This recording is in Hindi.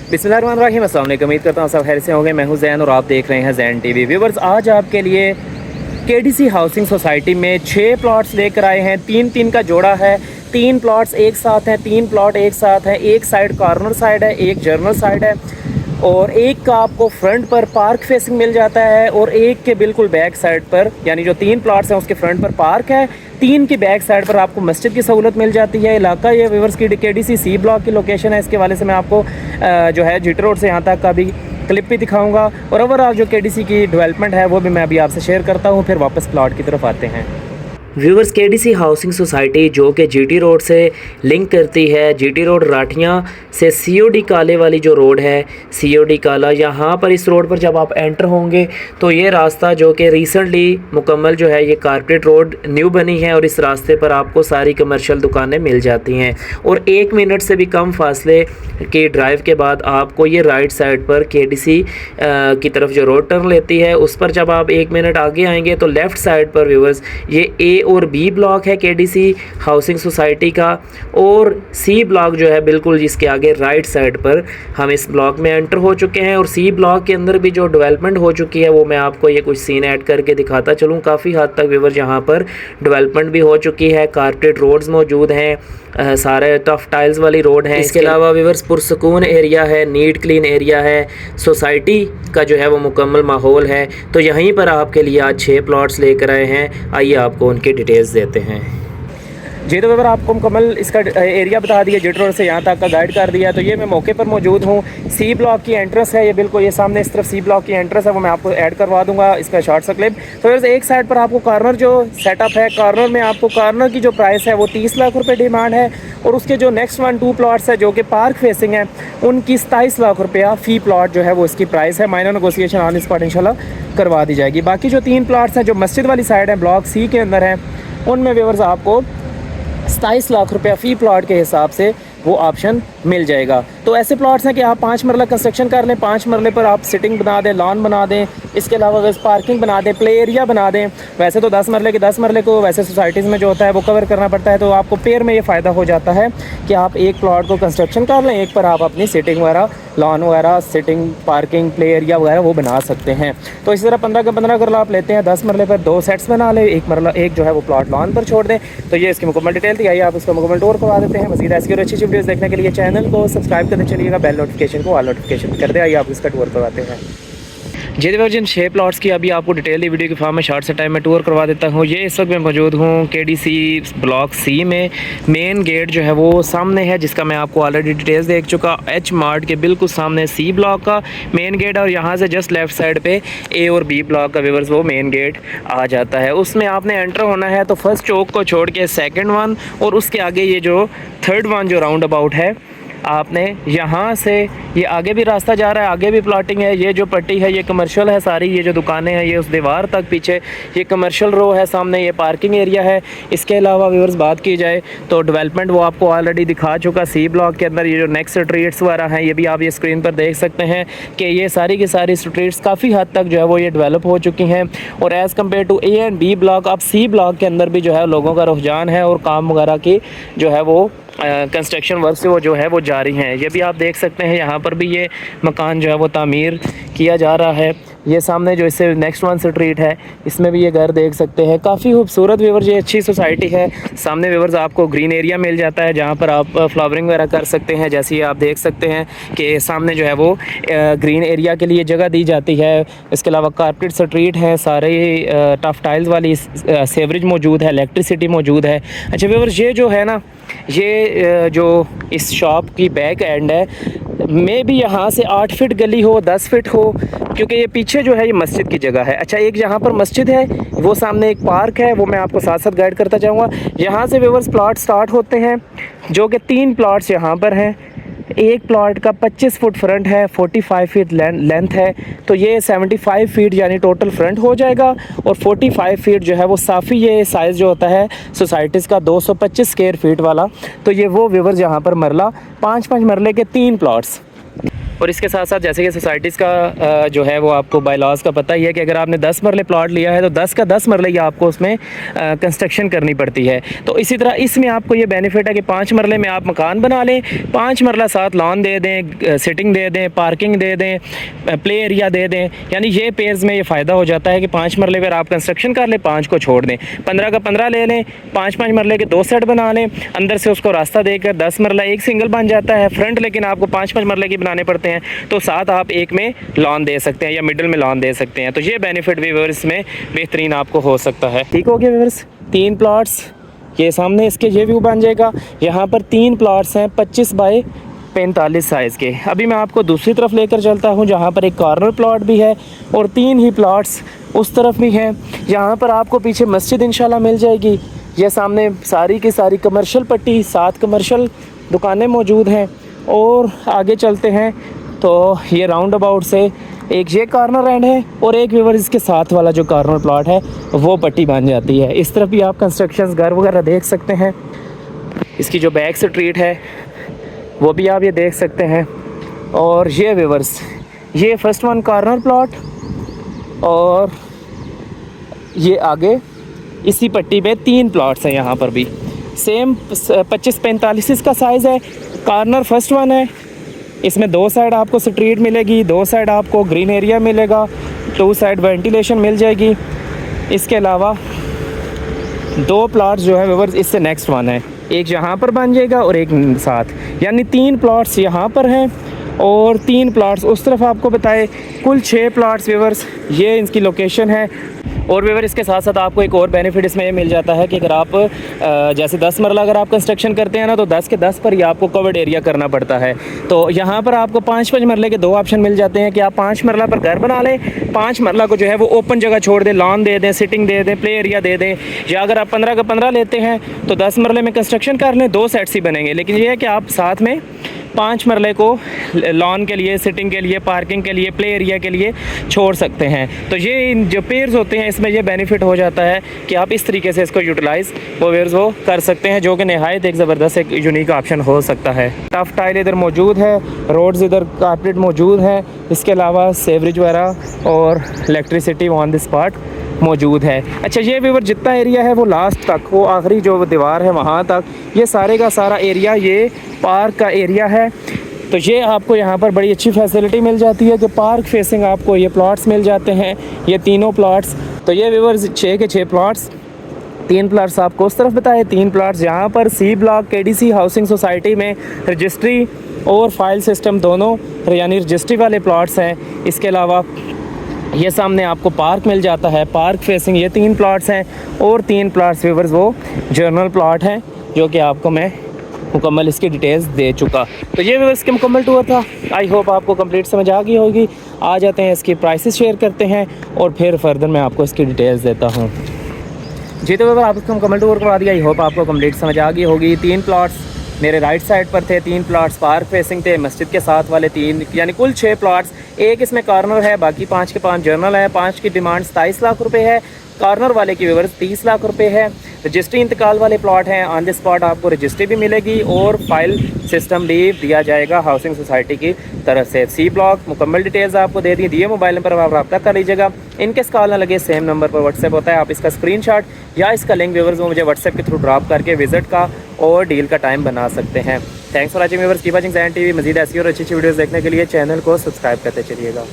बिस्मिल्लाहिर्रहमानिर्रहीम, अस्सलाम वालेकुम। उम्मीद करता हूँ सब खैर से होंगे। मैं हूँ जैन और आप देख रहे हैं जैन टीवी। व्यूवर्स, आज आपके लिए केडीसी हाउसिंग सोसाइटी में 6 प्लॉट्स लेकर आए हैं। 3-3 का जोड़ा है। 3 प्लॉट्स एक साथ हैं, 3 प्लॉट एक साथ हैं। एक साइड कॉर्नर साइड है, एक जर्नल साइड है और एक का आपको फ्रंट पर पार्क फेसिंग मिल जाता है और एक के बिल्कुल बैक साइड पर, यानी जो 3 प्लॉट्स हैं उसके फ्रंट पर पार्क है, 3 की बैक साइड पर आपको मस्जिद की सहूलत मिल जाती है। इलाका ये व्यूवर्स की केडीसी सी ब्लॉक की लोकेशन है। इसके वाले से मैं आपको जो है जीटी रोड से यहाँ तक का भी क्लिप भी दिखाऊंगा और ओवरऑल जो केडीसी की डेवलपमेंट है वो भी मैं अभी आपसे शेयर करता हूँ। फिर वापस प्लॉट की तरफ आते हैं। व्यूवर्स, केडीसी हाउसिंग सोसाइटी जो कि जीटी रोड से लिंक करती है, जीटी रोड राठियाँ से सीओडी काले वाली जो रोड है, सीओडी काला, यहाँ पर इस रोड पर जब आप एंटर होंगे तो ये रास्ता जो कि रिसेंटली मुकम्मल जो है ये कारपेट रोड न्यू बनी है और इस रास्ते पर आपको सारी कमर्शियल दुकानें मिल जाती हैं और 1 मिनट से भी कम फासले के ड्राइव के बाद आपको ये राइट साइड पर केडीसी की तरफ जो रोड टर्न लेती है उस पर जब आप 1 मिनट आगे आएंगे तो लेफ़्ट साइड पर व्यूवर्स ये ए और बी ब्लॉक है केडीसी हाउसिंग सोसाइटी का और सी ब्लॉक जो है बिल्कुल जिसके आगे राइट साइड पर हम इस ब्लॉक में एंटर हो चुके हैं। और सी ब्लॉक के अंदर भी जो डेवलपमेंट हो चुकी है वो मैं आपको ये कुछ सीन ऐड करके दिखाता चलूँ। काफ़ी हद तक व्यूवर्स यहाँ पर डेवलपमेंट भी हो चुकी है, कारपेट रोड्स मौजूद हैं, सारे टफ टाइल्स वाली रोड है। इसके अलावा व्यूवर्स पुरसकून एरिया है, नीट क्लीन एरिया है, सोसाइटी का जो है वो मुकम्मल माहौल है। तो यहीं पर आपके लिए आज 6 प्लॉट्स लेकर आए हैं। आइए आपको उनकी डिटेल्स देते हैं। जी तो व्यूवर, आपको मुकम्मल इसका एरिया बता दिया, जीटी रोड से यहाँ तक का गाइड कर दिया। तो ये मैं मौके पर मौजूद हूँ। सी ब्लॉक की एंट्रेंस है, ये बिल्कुल ये सामने इस तरफ सी ब्लॉक की एंट्रेंस है, वो मैं आपको ऐड करवा दूंगा इसका शॉर्ट सा क्लिप। तो व्यूअर्स, एक साइड पर आपको कॉर्नर जो सेटअप है, कॉर्नर में आपको कॉर्नर की जो प्राइस है वो 30 लाख रुपये डिमांड है और उसके जो नेक्स्ट 2 प्लॉट्स है जो कि पार्क फेसिंग है उनकी 27 लाख रुपया फ़ी प्लॉट जो है वो इसकी प्राइस है। माइनर नेगोशिएशन ऑन स्पॉट इंशाल्लाह करवा दी जाएगी। बाकी जो 3 प्लॉट्स हैं जो मस्जिद वाली साइड है, ब्लॉक सी के अंदर हैं, उनमें व्यूअर्स आपको 27 लाख रुपया फ़ी प्लॉट के हिसाब से वो ऑप्शन मिल जाएगा। तो ऐसे प्लॉट्स हैं कि आप 5 मरला कंस्ट्रक्शन कर लें, 5 मरले पर आप सिटिंग बना दें, लॉन बना दें, इसके अलावा अगर पार्किंग बना दें, प्ले एरिया बना दें। वैसे तो 10 मरले के 10 मरले को वैसे सोसाइटीज़ में जो होता है वो कवर करना पड़ता है, तो आपको पेयर में ये फ़ायदा हो जाता है कि आप एक प्लॉट को कंस्ट्रक्शन कर लें, एक पर आप अपनी सिटिंग वगैरह, लॉन वगैरह, सिटिंग, पार्किंग, प्ले एरिया वगैरह वो बना सकते हैं। तो इसी तरह 15 का 15 अगर आप लेते हैं 10 मरले पर 2 सेट्स बना लें, एक जो है वो प्लॉट लॉन पर छोड़ दें। तो ये इसकी मुकम्मल डिटेल थी। आइए आप उसका मुकम्मल टूर करवा देते हैं। मज़ीद ऐसी और अच्छी वीडियोस देखने के लिए चैनल को सब्सक्राइब करते चलिएगा, बेल नोटिफिकेशन को ऑल नोटिफिकेशन कर दे। आइए आप इसका टूर करवाते हैं। जी देखो, जिन 6 प्लॉट्स की अभी आपको डिटेल दी वीडियो के फॉर्म में शॉर्ट से टाइम में टूर करवा देता हूँ। ये इस वक्त मैं मौजूद हूँ केडीसी ब्लॉक सी में। मेन गेट जो है वो सामने है जिसका मैं आपको ऑलरेडी डिटेल्स देख चुका। एच मार्ट के बिल्कुल सामने सी ब्लॉक का मेन गेट और यहाँ से जस्ट लेफ्ट साइड पे ए और बी ब्लॉक का व्यूअर्स वो मेन गेट आ जाता है। उसमें आपने एंटर होना है तो फर्स्ट चौक को छोड़ के सेकेंड वन और उसके आगे ये जो थर्ड वन जो राउंड अबाउट है, आपने यहाँ से ये आगे भी रास्ता जा रहा है, आगे भी प्लॉटिंग है। ये जो पट्टी है ये कमर्शियल है सारी, ये जो दुकानें हैं ये उस दीवार तक पीछे ये कमर्शियल रो है, सामने ये पार्किंग एरिया है। इसके अलावा व्यूअर्स बात की जाए तो डेवलपमेंट वो आपको ऑलरेडी दिखा चुका। सी ब्लॉक के अंदर ये जो नेक्स्ट स्ट्रीट्स वगैरह हैं ये भी आप ये स्क्रीन पर देख सकते हैं कि ये सारी की सारी स्ट्रीट्स काफ़ी हद तक जो है वो ये डेवलप हो चुकी हैं। और as compare to A and B block, अब सी ब्लॉक के अंदर भी जो है लोगों का रुझान है और काम वगैरह की जो है वो कंस्ट्रक्शन वर्क से वो जो है वो जारी हैं। ये भी आप देख सकते हैं, यहाँ पर भी ये मकान जो है वो तामीर किया जा रहा है। ये सामने जो इससे नेक्स्ट वन स्ट्रीट है इसमें भी ये घर देख सकते हैं। काफ़ी खूबसूरत व्यूअर्स, ये अच्छी सोसाइटी है। सामने व्यूअर्स आपको ग्रीन एरिया मिल जाता है जहाँ पर आप फ्लावरिंग वगैरह कर सकते हैं। जैसे ये आप देख सकते हैं कि सामने जो है वो ग्रीन एरिया के लिए जगह दी जाती है। इसके अलावा कारपेट स्ट्रीट है, सारे टफ टाइल्स वाली सेवरेज मौजूद है, इलेक्ट्रिसिटी मौजूद है। अच्छा व्यूअर्स, ये जो है ना, ये जो इस शॉप की बैक एंड है, मे भी यहाँ से 8 फीट गली हो, 10 फीट हो, क्योंकि ये पीछे जो है ये मस्जिद की जगह है। अच्छा, एक यहाँ पर मस्जिद है, वो सामने एक पार्क है, वो मैं आपको साथ साथ गाइड करता जाऊँगा। यहाँ से व्यूअर्स प्लॉट स्टार्ट होते हैं जो कि 3 प्लॉट्स यहाँ पर हैं। एक प्लॉट का 25 फुट फ्रंट है, 45 फीट लेंथ है, तो ये 75 फीट यानी टोटल फ्रंट हो जाएगा। और 45 फीट जो है वो साफ़ी ये साइज़ जो होता है सोसाइटीज़ का 225 स्क्वायर फीट वाला। तो ये वो व्यूअर्स यहाँ पर मरला 5-5 मरले के 3 प्लॉट्स। और इसके साथ साथ जैसे कि सोसाइटीज़ का जो है वो आपको बाय लॉज का पता ही है कि अगर आपने 10 मरले प्लॉट लिया है तो 10 का 10 मरले ही आपको उसमें कंस्ट्रक्शन करनी पड़ती है। तो इसी तरह इसमें आपको ये बेनिफिट है कि 5 मरले में आप मकान बना लें, 5 मरला साथ लॉन दे दें, सिटिंग दे दें, पार्किंग दे दें, प्ले एरिया दे दें। यानी ये पेयर्स में ये फ़ायदा हो जाता है कि 5 मरले पर आप कंस्ट्रक्शन कर लें, 5 को छोड़ दें, 15 का 15 ले लें, 5-5 मरले के 2 सेट बना लें, अंदर से उसको रास्ता देकर 10 मरला एक सिंगल बन जाता है। फ्रंट लेकिन आपको 5-5 मरले की बनाने पड़ते हैं, तो साथ आप एक में लॉन दे सकते हैं या मिडिल में लॉन दे सकते हैं। तो ये बेनिफिट व्यूअर्स में बेहतरीन आपको हो सकता है। ठीक हो गया व्यूअर्स, 3 प्लॉट्स ये सामने इसके ये व्यू बन जाएगा। यहाँ पर 3 प्लॉट्स हैं 25 बाई 45 साइज़ के। अभी मैं आपको दूसरी तरफ लेकर चलता हूँ जहाँ पर एक कॉर्नर प्लॉट भी है और 3 ही प्लॉट्स उस तरफ भी हैं। यहाँ पर आपको पीछे मस्जिद इंशाल्लाह मिल जाएगी। ये सामने सारी की सारी कमर्शियल पट्टी, 7 कमर्शियल दुकानें मौजूद हैं। और आगे चलते हैं तो ये राउंड अबाउट से एक ये कॉर्नर एंड है और एक व्यूअर इसके साथ वाला जो कॉर्नर प्लॉट है वो पट्टी बन जाती है। इस तरफ भी आप कंस्ट्रक्शंस घर वगैरह देख सकते हैं। इसकी जो बैक स्ट्रीट है वो भी आप ये देख सकते हैं। और ये व्यूअर्स ये फर्स्ट वन कॉर्नर प्लॉट और ये आगे इसी पट्टी पे 3 प्लॉट्स हैं। यहाँ पर भी सेम 25-45 इसका साइज़ है। कॉर्नर फर्स्ट वन है, इसमें 2 साइड आपको स्ट्रीट मिलेगी, 2 साइड आपको ग्रीन एरिया मिलेगा, 2 साइड वेंटिलेशन मिल जाएगी। इसके अलावा 2 प्लॉट्स जो है व्यूअर्स इससे नेक्स्ट वन है, एक यहाँ पर बन जाएगा और एक साथ, यानी 3 प्लॉट्स यहाँ पर हैं और 3 प्लॉट्स उस तरफ आपको बताए। कुल 6 प्लॉट्स व्यूअर्स ये इनकी लोकेशन है। और व्यूअर इसके साथ साथ आपको एक और बेनिफिट इसमें ये मिल जाता है कि अगर आप जैसे 10 मरला अगर आप कंस्ट्रक्शन करते हैं ना तो 10 के 10 पर ही आपको कवर्ड एरिया करना पड़ता है। तो यहाँ पर आपको 5-5 मरले के 2 ऑप्शन मिल जाते हैं कि आप 5 मरला पर घर बना लें, 5 मरला को जो है वो ओपन जगह छोड़ दें, लॉन दे दें, सिटिंग दे दें, प्ले एरिया दे दें। या अगर आप 15 का 15 लेते हैं तो 10 मरले में कंस्ट्रक्शन कर लें, 2 सेट्स ही बनेंगे। लेकिन ये है कि आप साथ में 5 मरले को लॉन के लिए, सिटिंग के लिए, पार्किंग के लिए, प्ले एरिया के लिए छोड़ सकते हैं। तो ये जो पेयर्स होते हैं इसमें ये बेनिफिट हो जाता है कि आप इस तरीके से इसको यूटिलाइज़ वो कर सकते हैं, जो कि नहायत एक ज़बरदस्त एक यूनिक ऑप्शन हो सकता है। टफ टाइल इधर मौजूद है, रोड्स इधर कारपेट मौजूद है, इसके अलावा सेवरेज वगैरह और इलेक्ट्रिसिटी ऑन द स्पॉट मौजूद है। अच्छा, ये व्यूअर जितना एरिया है वो लास्ट तक, वो आखिरी जो दीवार है वहाँ तक, ये सारे का सारा एरिया ये पार्क का एरिया है। तो ये आपको यहाँ पर बड़ी अच्छी फैसिलिटी मिल जाती है कि पार्क फेसिंग आपको ये प्लॉट्स मिल जाते हैं, ये तीनों प्लॉट्स। तो ये व्यूअर्स 6 के 6 प्लॉट्स, 3 प्लॉट्स आपको उस तरफ बताए, 3 प्लॉट्स यहाँ पर C block KDC housing society में रजिस्ट्री और फाइल सिस्टम दोनों यानी रजिस्ट्री वाले प्लॉट्स हैं। इसके अलावा ये सामने आपको पार्क मिल जाता है, पार्क फेसिंग ये 3 प्लॉट्स हैं और 3 प्लॉट्स व्यूअर्स वो जर्नल प्लॉट हैं जो कि आपको मैं मुकम्मल इसकी डिटेल्स दे चुका। तो ये व्यूअर्स के मुकम्मल टूर था। आई होप आपको कंप्लीट समझ आ गई होगी। आ जाते हैं इसकी प्राइसेस शेयर करते हैं और फिर फर्दर मैं आपको इसकी डिटेल्स देता हूँ। जी तो व्यूअर आपको मुकम्मल टूर करवा दिया। आई होप आपको कंप्लीट समझ आ गई होगी। 3 प्लॉट्स मेरे राइट साइड पर थे, 3 प्लॉट्स पार्क फेसिंग थे, मस्जिद के साथ वाले 3, यानी कुल 6 प्लॉट्स। एक इसमें कॉर्नर है, बाकी 5 के 5 जर्नल है। 5 की डिमांड 27 लाख रुपए है, कॉर्नर वाले की व्यूअर्स 30 लाख रुपए है। रजिस्ट्री इंतकाल वाले प्लॉट हैं, ऑन द स्पॉट आपको रजिस्ट्री भी मिलेगी और फाइल सिस्टम भी दिया जाएगा हाउसिंग सोसाइटी की तरफ से। सी ब्लॉक मुकम्मल डिटेल्स आपको दे दी, दिए मोबाइल नंबर पर आप रब्ता कर लीजिएगा। इनके कॉल ना लगे, सेम नंबर पर व्हाट्सएप होता है, आप इसका स्क्रीनशॉट या इसका लिंक व्यूअर्स वो मुझे व्हाट्सएप के थ्रू ड्रॉप करके विजिट का और डील का टाइम बना सकते हैं। Thanks for watching viewers, keep watching Zain TV. मज़ीद ऐसी और अच्छी वीडियोज़ देखने के लिए चैनल को सब्सक्राइब करते चलिएगा।